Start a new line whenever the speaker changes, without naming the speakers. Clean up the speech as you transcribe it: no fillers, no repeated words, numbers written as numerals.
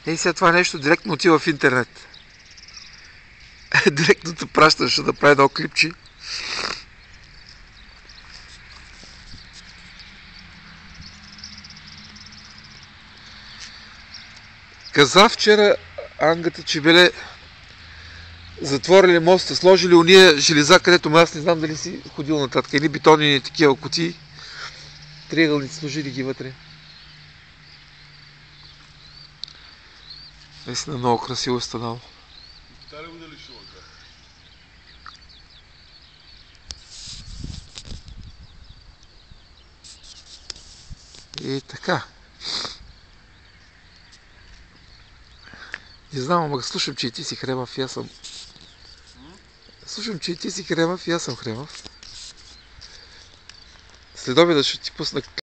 Ей, сега това нещо директно отива в интернет. Директно те пращаше да прави едно клипче. Каза вчера Ангата, че били затворили моста, сложили уния железа, където аз не знам дали си ходил нататък. Едни бетонни такива кутии, триъгълници, сложили ги вътре. Наистина много красиво е станало. И така. Не знам, ама слушам, че и ти си хремав и аз съм... Слушам, че и ти си хремав и аз съм хремав. След обеда ще ти пусна